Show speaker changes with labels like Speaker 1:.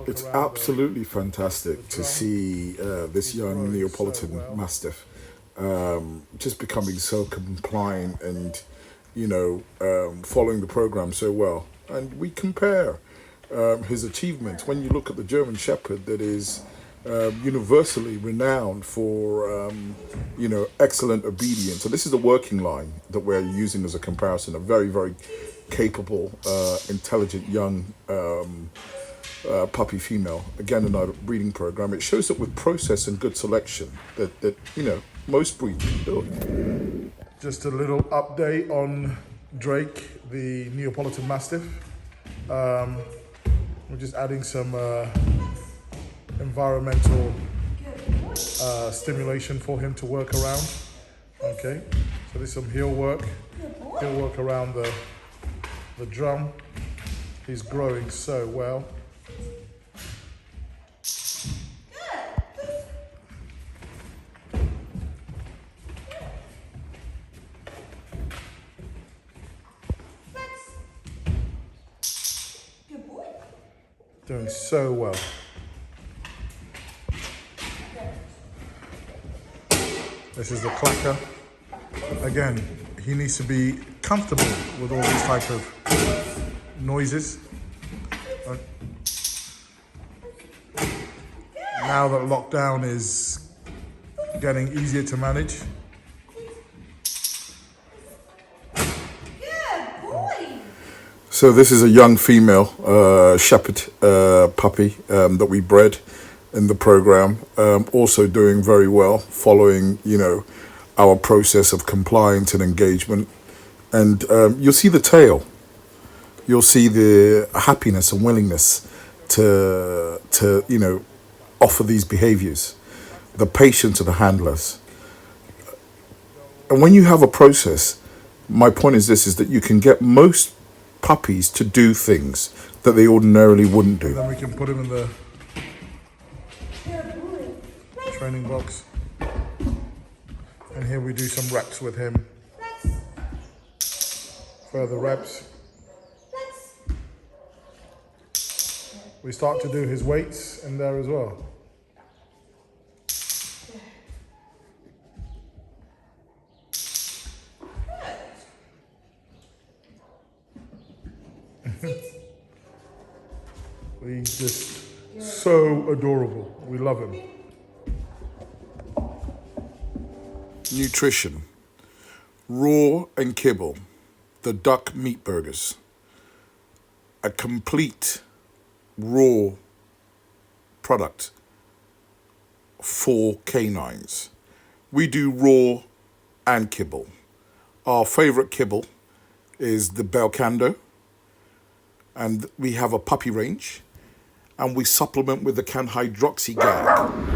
Speaker 1: It's absolutely fantastic to see this young Neapolitan mastiff just becoming so compliant and, following the program so well. And we compare his achievements when you look at the German Shepherd that is universally renowned for, excellent obedience. So this is the working line that we're using as a comparison. A very, very capable, intelligent young puppy female, again in our breeding program. It shows that with process and good selection that most breeds can do it. Just a little update on Drake, the Neapolitan Mastiff. We're just adding some environmental stimulation for him to work around. Okay, so there's some heel work. He'll work around the drum. He's growing so well. Doing so well. This is the clacker. Again, he needs to be comfortable with all these type of noises. Now that lockdown is getting easier to manage. So this is a young female shepherd puppy that we bred in the program. Also doing very well, following our process of compliance and engagement. And you'll see the tail. You'll see the happiness and willingness to offer these behaviors, the patience of the handlers. And when you have a process, my point is this: is that you can get most puppies to do things that they ordinarily wouldn't do. Then we can put him in the training box. And here we do some reps with him. Further reps. We start to do his weights in there as well. He's just so adorable. We love him. Nutrition. Raw and kibble. The duck meat burgers. A complete raw product for canines. We do raw and kibble. Our favorite kibble is the Belcando, and we have a puppy range, and we supplement with the can hydroxy gag.